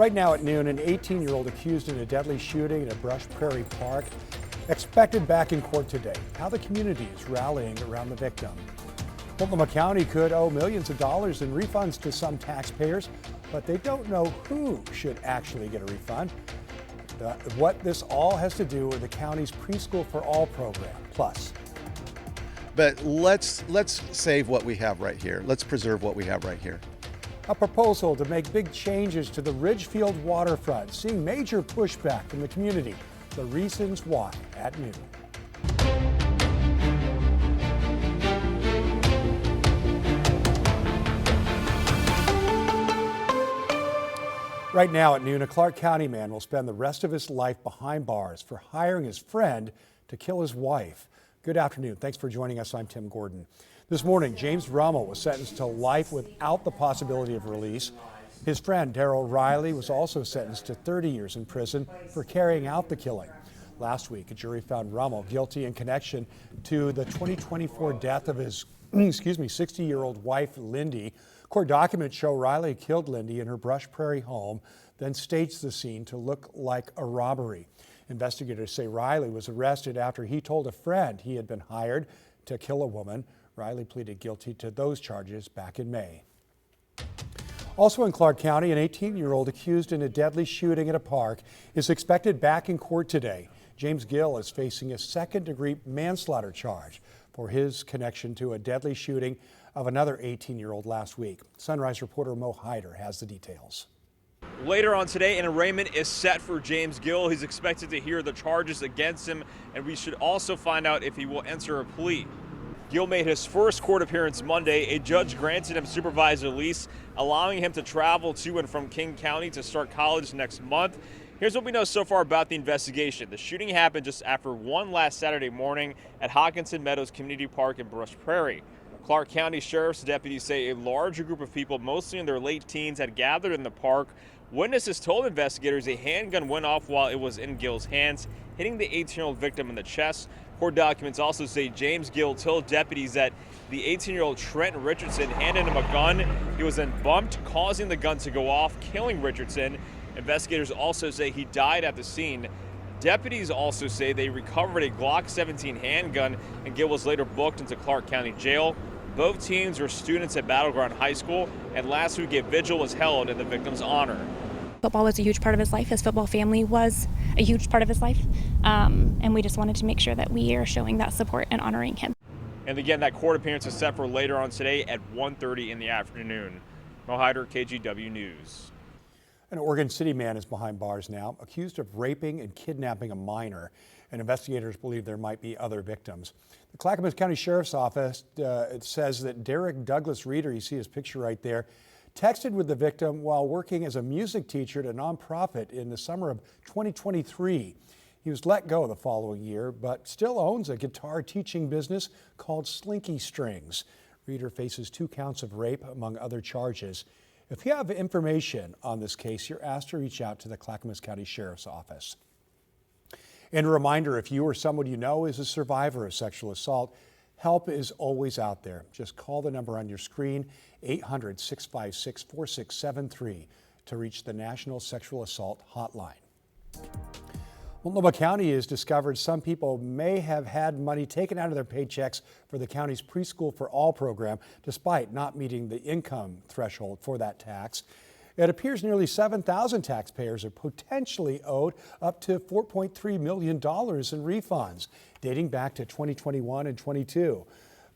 Right now at noon, an 18-year-old accused in a deadly shooting at a Brush Prairie Park expected back in court today. How the community is rallying around the victim. Multnomah County could owe millions of dollars in refunds to some taxpayers, but they don't know who should actually get a refund. What this all has to do with the county's Preschool for All program. Plus. But let's save what we have right here. Let's preserve what we have right here. A proposal to make big changes to the Ridgefield waterfront, seeing major pushback from the community. The reasons why at noon. Right now at noon, a Clark County man will spend the rest of his life behind bars for hiring his friend to kill his wife. Good afternoon. Thanks for joining us. I'm Tim Gordon. This morning, James Rummel was sentenced to life without the possibility of release. His friend, Darrell Riley, was also sentenced to 30 years in prison for carrying out the killing. Last week, a jury found Rummel guilty in connection to the 2024 death of his 60-year-old wife, Lindy. Court documents show Riley killed Lindy in her Brush Prairie home, then staged the scene to look like a robbery. Investigators say Riley was arrested after he told a friend he had been hired to kill a woman. Riley pleaded guilty to those charges back in May. Also in Clark County, an 18-year-old accused in a deadly shooting at a park is expected back in court today. James Gill is facing a second-degree manslaughter charge for his connection to a deadly shooting of another 18-year-old last week. Sunrise reporter Mo Hyder has the details. Later on today, an arraignment is set for James Gill. He's expected to hear the charges against him, and we should also find out if he will answer a plea. Gill made his first court appearance Monday. A judge granted him supervised release, allowing him to travel to and from King County to start college next month. Here's what we know so far about the investigation. The shooting happened just after 1 last Saturday morning at Hawkinson Meadows Community Park in Brush Prairie. Clark County Sheriff's deputies say a larger group of people, mostly in their late teens, had gathered in the park. Witnesses told investigators a handgun went off while it was in Gill's hands, hitting the 18-year-old victim in the chest. Court documents also say James Gill told deputies that the 18-year-old Trent Richardson handed him a gun. He was then bumped, causing the gun to go off, killing Richardson. Investigators also say he died at the scene. Deputies also say they recovered a Glock 17 handgun, and Gill was later booked into Clark County Jail. Both teens were students at Battleground High School, and last week a vigil was held in the victim's honor. Football was a huge part of his life. His football family was a huge part of his life, and we just wanted to make sure that we are showing that support and honoring him. And again, that court appearance is set for later on today at 1:30 in the afternoon. Mo Hyder, KGW News. An Oregon City man is behind bars now, accused of raping and kidnapping a minor, and investigators believe there might be other victims. The Clackamas County Sheriff's Office says that Derek Douglas Reeder, you see his picture right there, texted with the victim while working as a music teacher at a nonprofit in the summer of 2023. He was let go the following year, but still owns a guitar teaching business called Slinky Strings. Reeder faces 2 counts of rape, among other charges. If you have information on this case, you're asked to reach out to the Clackamas County Sheriff's Office. And a reminder, if you or someone you know is a survivor of sexual assault, help is always out there. Just call the number on your screen, 800-656-4673, to reach the National Sexual Assault Hotline. Multnomah County has discovered some people may have had money taken out of their paychecks for the county's Preschool for All program, despite not meeting the income threshold for that tax. It appears nearly 7,000 taxpayers are potentially owed up to $4.3 million in refunds, dating back to 2021 and 22.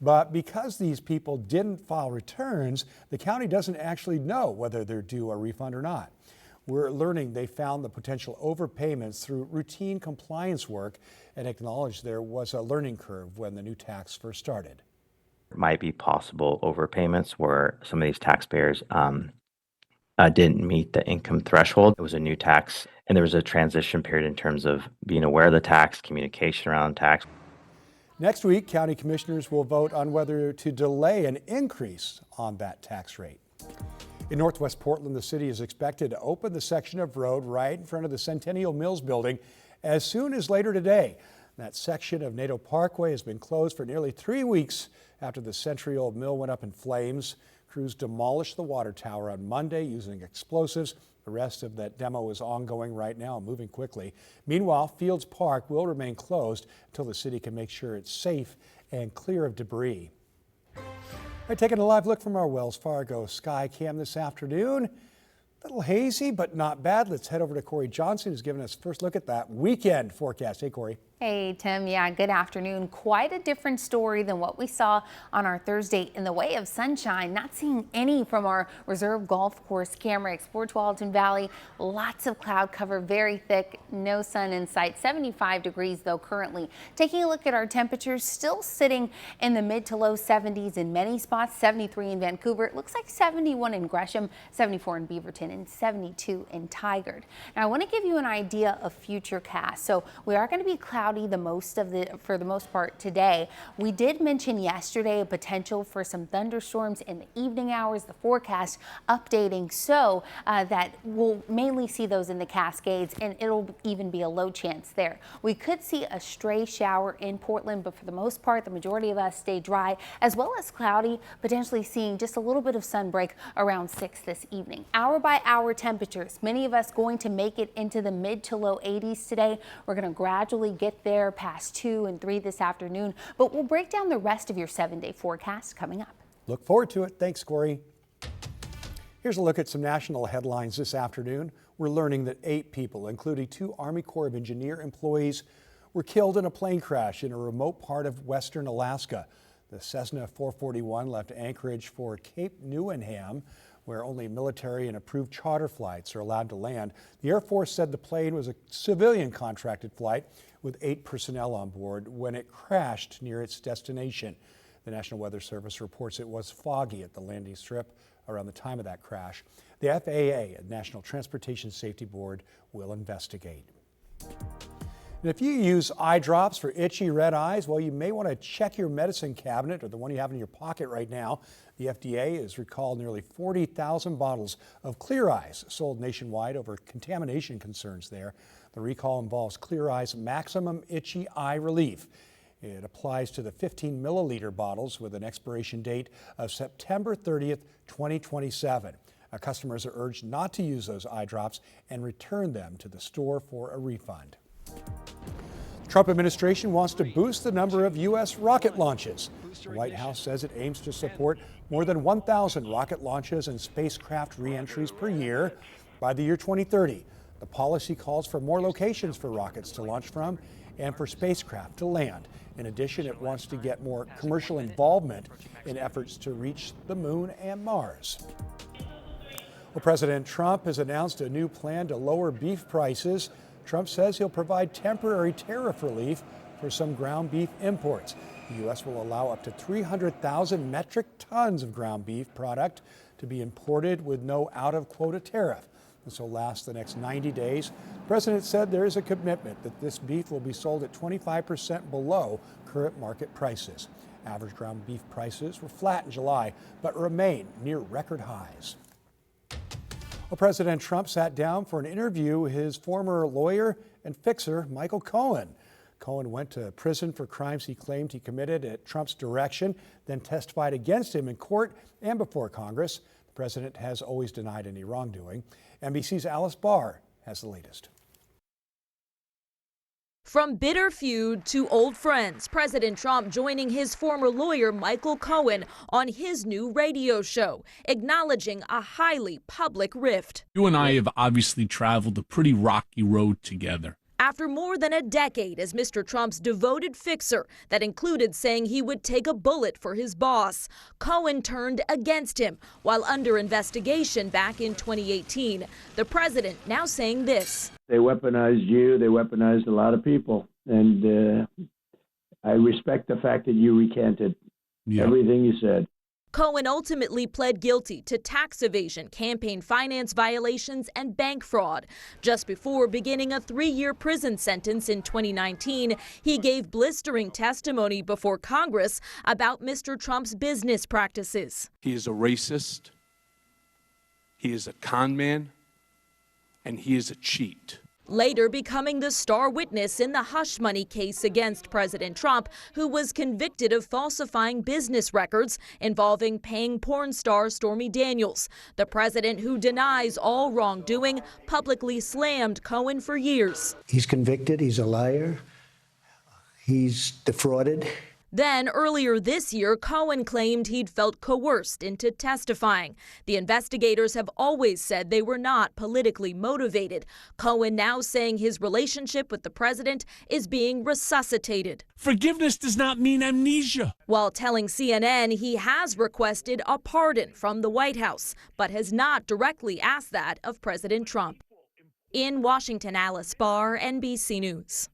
But because these people didn't file returns, the county doesn't actually know whether they're due a refund or not. We're learning they found the potential overpayments through routine compliance work and acknowledged there was a learning curve when the new tax first started. It might be possible overpayments where some of these taxpayers didn't meet the income threshold. It was a new tax, and there was a transition period in terms of being aware of the tax, communication around tax. Next week, county commissioners will vote on whether to delay an increase on that tax rate. In Northwest Portland, the city is expected to open the section of road right in front of the Centennial Mills building as soon as later today. That section of Nadeau Parkway has been closed for nearly 3 weeks after the century-old mill went up in flames. Crews demolished the water tower on Monday using explosives. The rest of that demo is ongoing right now, moving quickly. Meanwhile, Fields Park will remain closed until the city can make sure it's safe and clear of debris. All right, taking a live look from our Wells Fargo sky cam this afternoon. A little hazy, but not bad. Let's head over to Corey Johnson, who's giving us first look at that weekend forecast. Hey, Corey. Hey, Tim. Yeah, good afternoon. Quite a different story than what we saw on our Thursday in the way of sunshine. Not seeing any from our reserve golf course camera. Explore Tualatin Valley. Lots of cloud cover, very thick, no sun in sight. 75 degrees though currently. Taking a look at our temperatures, still sitting in the mid to low 70s in many spots. 73 in Vancouver. It looks like 71 in Gresham, 74 in Beaverton, and 72 in Tigard. Now I want to give you an idea of future cast. So we are going to be cloudy for the most part today. We did mention yesterday a potential for some thunderstorms in the evening hours, the forecast updating so that we'll mainly see those in the Cascades, and it'll even be a low chance there. We could see a stray shower in Portland, but for the most part, the majority of us stay dry as well as cloudy, potentially seeing just a little bit of sun break around 6 this evening. Hour by hour temperatures, many of us going to make it into the mid to low 80s today. We're going to gradually get there past 2 and 3 this afternoon, but we'll break down the rest of your 7-day forecast coming up. Look forward to it. Thanks, Corey. Here's a look at some national headlines this afternoon. We're learning that 8 people, including 2 Army Corps of Engineer employees, were killed in a plane crash in a remote part of western Alaska. The Cessna 441 left Anchorage for Cape Newenham, where only military and approved charter flights are allowed to land. The Air Force said the plane was a civilian contracted flight with 8 personnel on board when it crashed near its destination. The National Weather Service reports it was foggy at the landing strip around the time of that crash. The FAA, National Transportation Safety Board, will investigate. And if you use eye drops for itchy red eyes, well, you may want to check your medicine cabinet or the one you have in your pocket right now. The FDA has recalled nearly 40,000 bottles of Clear Eyes sold nationwide over contamination concerns there. The recall involves Clear Eyes Maximum Itchy Eye Relief. It applies to the 15 milliliter bottles with an expiration date of September 30th, 2027. Customers are urged not to use those eye drops and return them to the store for a refund. The Trump administration wants to boost the number of U.S. rocket launches. The White House says it aims to support more than 1,000 rocket launches and spacecraft re-entries per year by the year 2030. The policy calls for more locations for rockets to launch from and for spacecraft to land. In addition, it wants to get more commercial involvement in efforts to reach the moon and Mars. Well, President Trump has announced a new plan to lower beef prices. Trump says he'll provide temporary tariff relief for some ground beef imports. The U.S. will allow up to 300,000 metric tons of ground beef product to be imported with no out-of-quota tariff. This will last the next 90 days. The president said there is a commitment that this beef will be sold at 25% below current market prices. Average ground beef prices were flat in July, but remain near record highs. Well, President Trump sat down for an interview with his former lawyer and fixer, Michael Cohen. Cohen went to prison for crimes he claimed he committed at Trump's direction, then testified against him in court and before Congress. The president has always denied any wrongdoing. NBC's Alice Barr has the latest. From bitter feud to old friends, President Trump joining his former lawyer Michael Cohen on his new radio show, acknowledging a highly public rift. You and I have obviously traveled a pretty rocky road together. After more than a decade as Mr. Trump's devoted fixer that included saying he would take a bullet for his boss, Cohen turned against him while under investigation back in 2018. The president now saying this. They weaponized you. They weaponized a lot of people. And I respect the fact that you recanted everything you said. Cohen ultimately pled guilty to tax evasion, campaign finance violations, and bank fraud. Just before beginning a 3-year prison sentence in 2019, he gave blistering testimony before Congress about Mr. Trump's business practices. He is a racist, he is a con man, and he is a cheat. later becoming the star witness in the hush money case against President Trump, who was convicted of falsifying business records involving paying porn star Stormy Daniels. The president, who denies all wrongdoing, publicly slammed Cohen for years. He's convicted, he's a liar, he's defrauded. Then, earlier this year, Cohen claimed he'd felt coerced into testifying. The investigators have always said they were not politically motivated. Cohen now saying his relationship with the president is being resuscitated. Forgiveness does not mean amnesia. While telling CNN he has requested a pardon from the White House, but has not directly asked that of President Trump. In Washington, Alice Barr, NBC News.